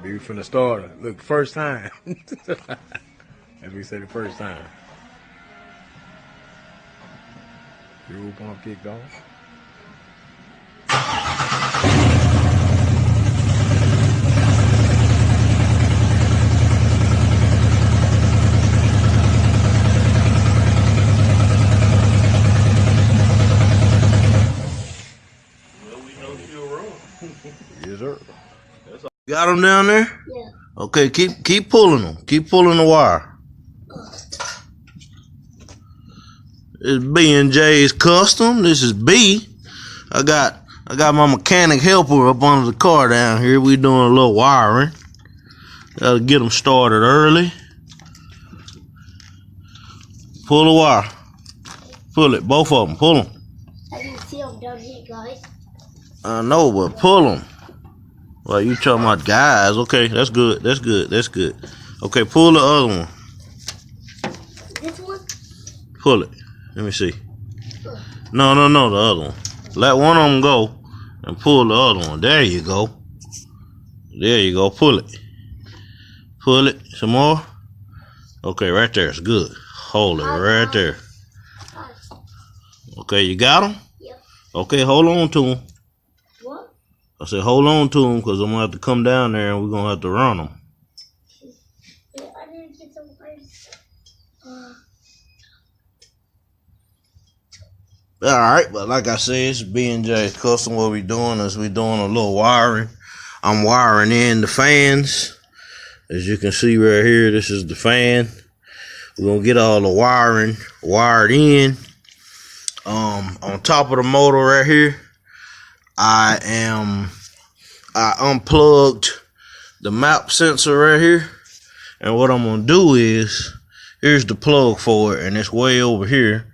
Be from the start. Look, first time. As we say, the first time. Fuel pump kicked off. Well, we know she'll run. Yes, sir. Got them down there? Yeah. Okay, keep pulling them. Keep pulling the wire. It's B&J's Custom. This is B. I got my mechanic helper up under the car down here. We doing a little wiring. Gotta get them started early. Pull the wire. Pull it. Both of them. Pull them. I can see them down here, guys. I know, but pull them. Well, you talking about guys. Okay, that's good. That's good. That's good. Okay, pull the other one. This one? Pull it. Let me see. No, the other one. Let one of them go and pull the other one. There you go. There you go. Pull it. Pull it. Some more. Okay, right there. It's good. Hold it right there. Okay, you got them? Yep. Okay, hold on to them. What? I said hold on to them because I'm going to have to come down there and we're going to have to run them. I didn't get some first. Alright, but like I said, it's B&J Custom. What we doing is we doing a little wiring. I'm wiring in the fans. As you can see right here, this is the fan. We're going to get all the wiring wired in. On top of the motor right here, I unplugged the map sensor right here. And what I'm going to do is, here's the plug for it, and it's way over here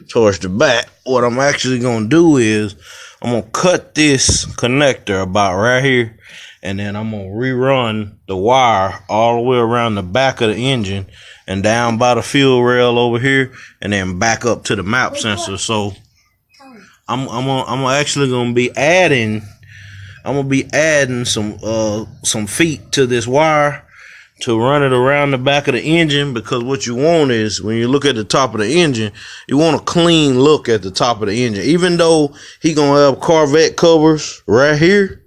towards the back. What I'm actually going to do is I'm going to cut this connector about right here, and then I'm going to rerun the wire all the way around the back of the engine and down by the fuel rail over here, and then back up to the map sensor. So I'm actually going to be adding some feet to this wire to run it around the back of the engine, because what you want is, when you look at the top of the engine, you want a clean look at the top of the engine. Even though he gonna have Corvette covers right here,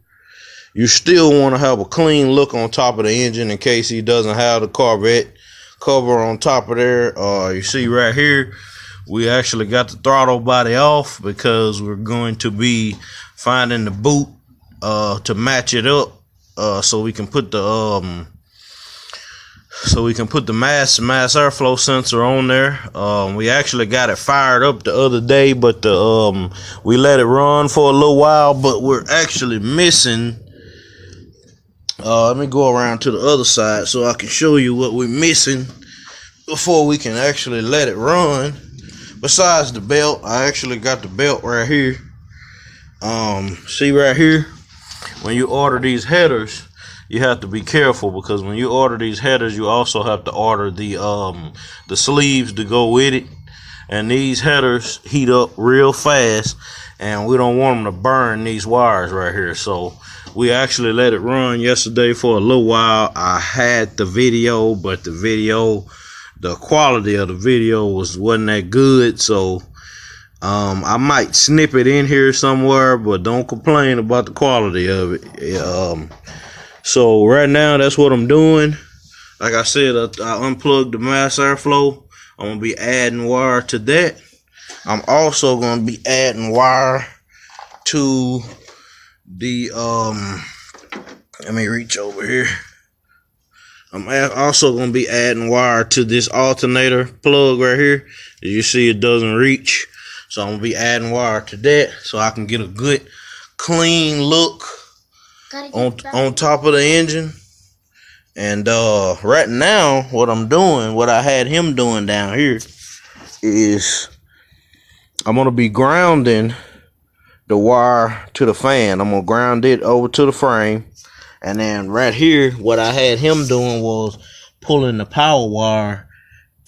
you still want to have a clean look on top of the engine in case he doesn't have the Corvette cover on top of there. You see right here, we actually got the throttle body off because we're going to be finding the boot to match it up, so we can put the mass airflow sensor on there. We actually got it fired up the other day, but we let it run for a little while, but we're actually missing. Let me go around to the other side so I can show you what we're missing before we can actually let it run. Besides the belt, I actually got the belt right here. See right here, when you order these headers, you have to be careful, because when you order these headers, you also have to order the sleeves to go with it. And these headers heat up real fast, and we don't want them to burn these wires right here. So we actually let it run yesterday for a little while. I had the video, but the quality of the video wasn't that good. So I might snip it in here somewhere, but don't complain about the quality of it. So right now, that's what I'm doing. Like I said, I unplugged the mass airflow. I'm going to be adding wire to that. I'm also going to be adding wire to the, let me reach over here. I'm also going to be adding wire to this alternator plug right here. As you see, it doesn't reach. So I'm going to be adding wire to that so I can get a good, clean look on top of the engine. And right now, what I had him doing down here is I'm gonna be grounding the wire to the fan. I'm gonna ground it over to the frame, and then right here, what I had him doing was pulling the power wire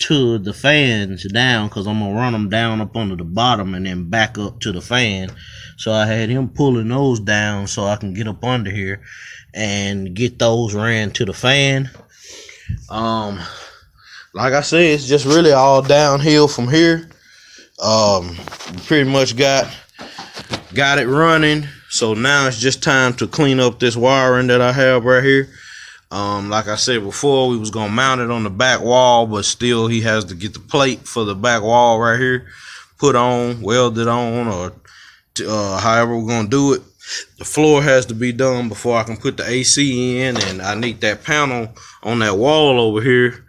to the fans down, because I'm gonna run them down up under the bottom and then back up to the fan. So I had him pulling those down so I can get up under here and get those ran to the fan. Like I said, it's just really all downhill from here. Pretty much got it running. So now it's just time to clean up this wiring that I have right here. Like I said before, we was gonna mount it on the back wall, but still he has to get the plate for the back wall right here put on, welded on, or however we're gonna do it. The floor has to be done before I can put the AC in, and I need that panel on that wall over here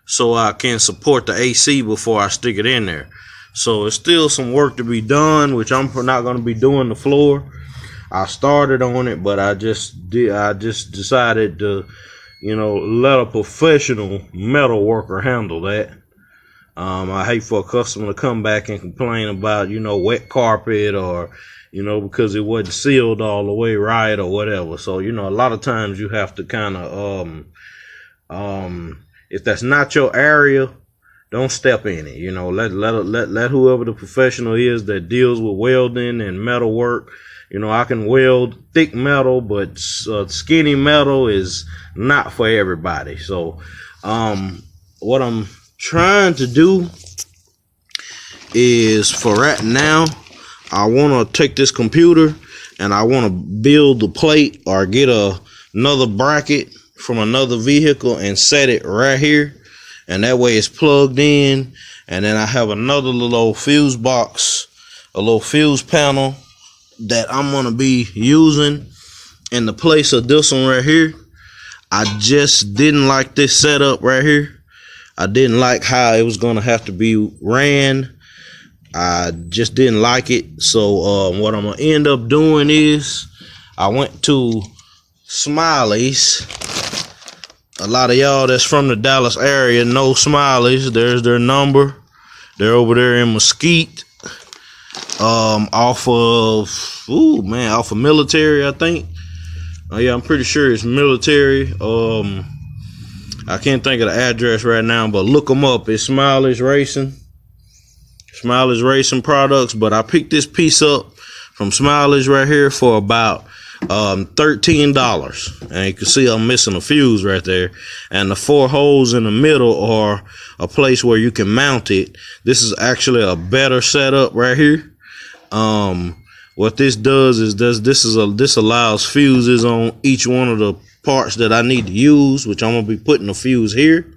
so I can support the AC before I stick it in there. So it's still some work to be done, which I'm not going to be doing the floor. I started on it, but I just decided to, let a professional metal worker handle that. I hate for a customer to come back and complain about, wet carpet, or because it wasn't sealed all the way right or whatever. So, a lot of times you have to kind of, if that's not your area, don't step in it. Let whoever the professional is that deals with welding and metal work. I can weld thick metal, but skinny metal is not for everybody. So, what I'm trying to do is, for right now, I want to take this computer and I want to build the plate or get another bracket from another vehicle and set it right here, and that way it's plugged in. And then I have another little old fuse box, a little fuse panel that I'm going to be using in the place of this one right here. I just didn't like this setup right here. I didn't like how it was going to have to be ran. I just didn't like it. So what I'm going to end up doing is I went to Smiley's. A lot of y'all that's from the Dallas area know Smiley's. There's their number. They're over there in Mesquite. Off of Military, I think. Oh yeah, I'm pretty sure it's Military. I can't think of the address right now, but look them up. It's Smiley's Racing Products. But I picked this piece up from Smiley's right here for about $13, and you can see I'm missing a fuse right there, and the 4 holes in the middle are a place where you can mount it. This is actually a better setup right here. What this does is this allows fuses on each one of the parts that I need to use, which I'm gonna be putting a fuse here.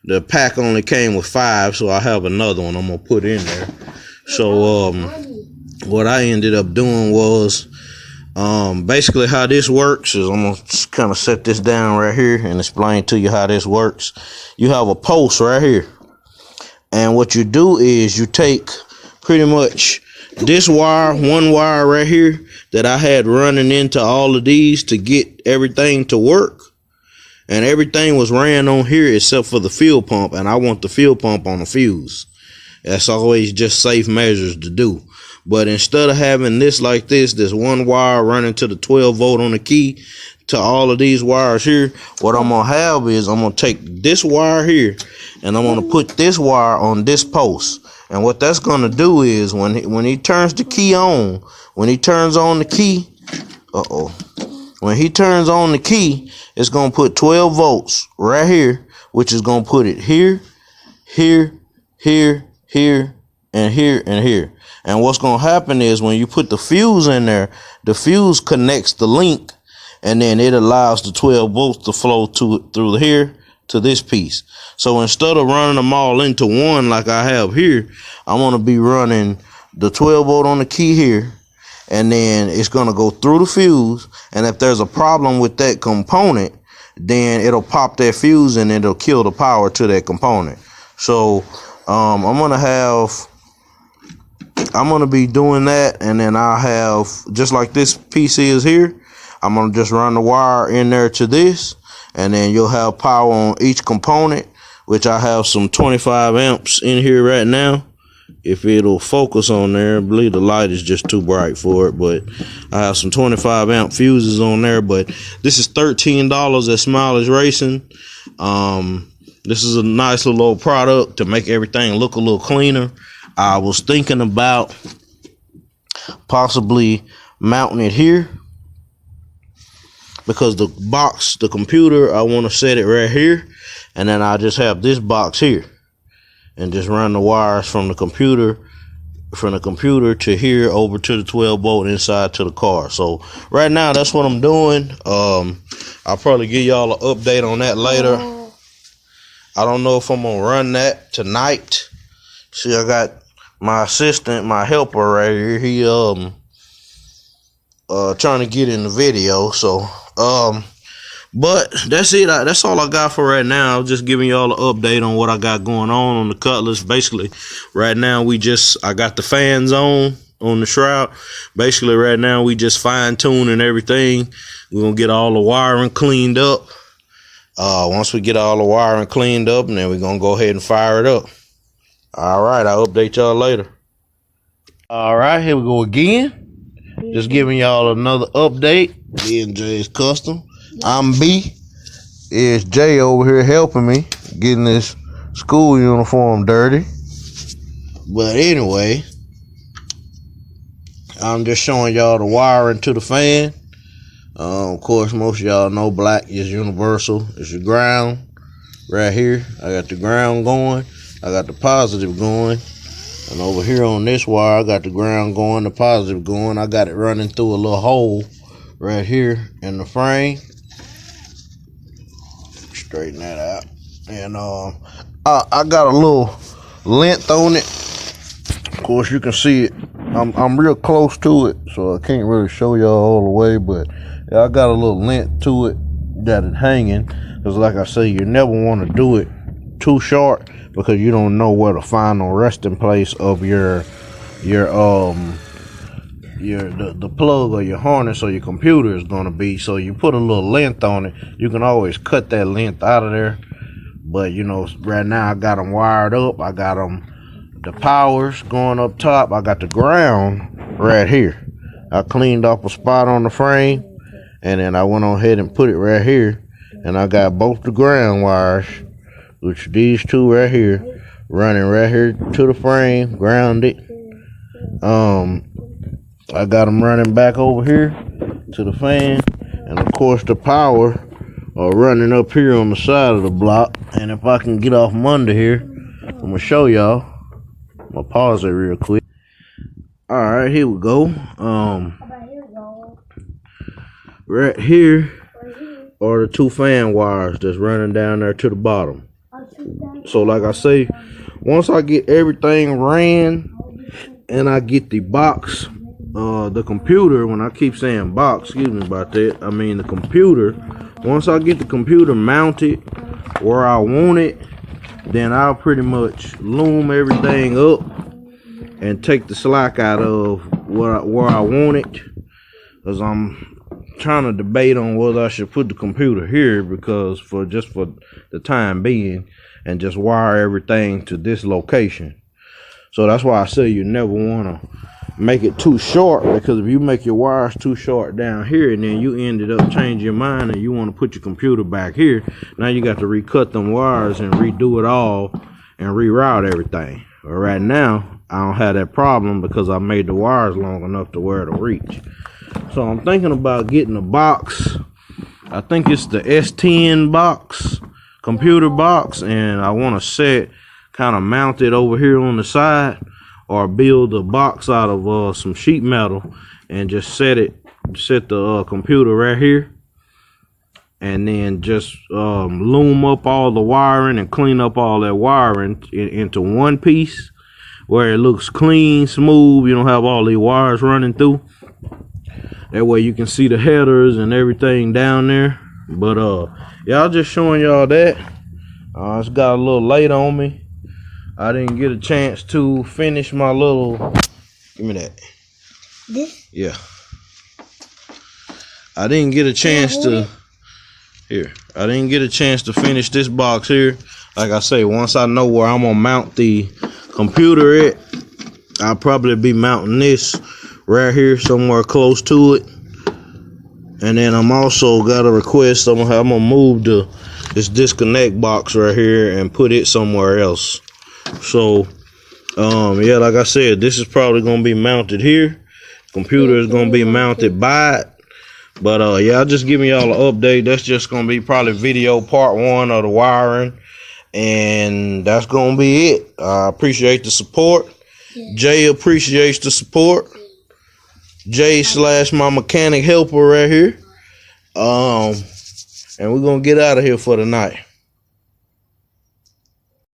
The pack only came with 5, so I have another one I'm gonna put in there. So what I ended up doing was, basically how this works is, I'm gonna kind of set this down right here and explain to you how this works. You have a post right here, and what you do is you take pretty much this wire, one wire right here that I had running into all of these to get everything to work, and everything was ran on here except for the fuel pump, and I want the fuel pump on the fuse. That's always just safe measures to do. But instead of having this like this one wire running to the 12 volt on the key to all of these wires here, what I'm gonna have is I'm gonna take this wire here and I'm gonna put this wire on this post. And what that's gonna do is when he turns the key on, when he turns on the key, it's gonna put 12 volts right here, which is gonna put it here, here, here, here, and here, and here. And what's going to happen is when you put the fuse in there, the fuse connects the link, and then it allows the 12 volts to flow through here to this piece. So instead of running them all into one like I have here, I want to be running the 12 volt on the key here, and then it's going to go through the fuse. And if there's a problem with that component, then it'll pop that fuse and it'll kill the power to that component. So I'm going to be doing that, and then I'll have, just like this piece is here, I'm going to just run the wire in there to this, and then you'll have power on each component, which I have some 25 amps in here right now. If it'll focus on there, I believe the light is just too bright for it, but I have some 25 amp fuses on there. But this is $13 at Smiley's Racing. This is a nice little old product to make everything look a little cleaner. I was thinking about possibly mounting it here, because the box, the computer, I want to set it right here, and then I just have this box here, and just run the wires from the computer to here over to the 12 volt inside to the car. So right now that's what I'm doing. I'll probably give y'all an update on that later. I don't know if I'm gonna run that tonight. See, I got my assistant, my helper right here. He trying to get in the video. So but that's it. That's all I got for right now. I'm just giving y'all an update on what I got going on the Cutlass. Basically, right now I got the fans on the shroud. Basically, right now we just fine tuning everything. We're gonna get all the wiring cleaned up. Once we get all the wiring cleaned up, and then we're gonna go ahead and fire it up. All right, I'll update y'all later. All right, here we go again. Just giving y'all another update. D&J's Custom. I'm B. It's Jay over here helping me getting this school uniform dirty. But anyway, I'm just showing y'all the wiring to the fan. Of course, most of y'all know black is universal. It's your ground right here. I got the ground going. I got the positive going. And over here on this wire, I got the ground going, the positive going. I got it running through a little hole right here in the frame. Straighten that out. And I got a little length on it. Of course, you can see it. I'm real close to it, so I can't really show y'all all the way, but yeah, I got a little length to it that it's hanging. Because like I say, you never want to do it too short, because you don't know where the final resting place of the plug or your harness or your computer is going to be. So you put a little length on it. You can always cut that length out of there. But you know, right now I got them wired up. I got them, the powers going up top. I got the ground right here. I cleaned up a spot on the frame, and then I went on ahead and put it right here. And I got both the ground wires, which these two right here, running right here to the frame, grounded. I got them running back over here to the fan, and of course the power running up here on the side of the block. And if I can get off from under here, I'm gonna show y'all. I'm gonna pause it real quick. All right, here we go. Right here are the two fan wires that's running down there to the bottom. So like I say, once I get everything ran and I get the box, the computer, when I keep saying box, excuse me about that, I mean the computer, once I get the computer mounted where I want it, then I'll pretty much loom everything up and take the slack out of where I want it, because I'm trying to debate on whether I should put the computer here, because for the time being, and just wire everything to this location. So that's why I say you never want to make it too short, because if you make your wires too short down here and then you ended up changing your mind and you want to put your computer back here, now you got to recut them wires and redo it all and reroute everything. But right now I don't have that problem, because I made the wires long enough to where it'll reach. So I'm thinking about getting a box. I think it's the S10 box, computer box, and I want to set, kind of mount it over here on the side, or build a box out of some sheet metal and just set the computer right here, and then just loom up all the wiring and clean up all that wiring into one piece where it looks clean, smooth. You don't have all these wires running through. That way you can see the headers and everything down there. But yeah, I'm just showing y'all that. It's got a little late on me. I didn't get a chance to finish my little, give me that. This? Yeah. I didn't get a chance to, here. I didn't get a chance to finish this box here. Like I say, once I know where I'm gonna mount the computer at, I'll probably be mounting this right here somewhere close to it. And then I'm also got a request. I'm gonna move this disconnect box right here and put it somewhere else. So yeah, like I said, this is probably gonna be mounted here. Computer is gonna be mounted by it. But yeah, I'll just giving y'all an update. That's just gonna be probably video part 1 of the wiring, and that's gonna be it. I appreciate the support. Jay appreciates the support. Jay / my mechanic helper right here. And we're gonna get out of here for the night.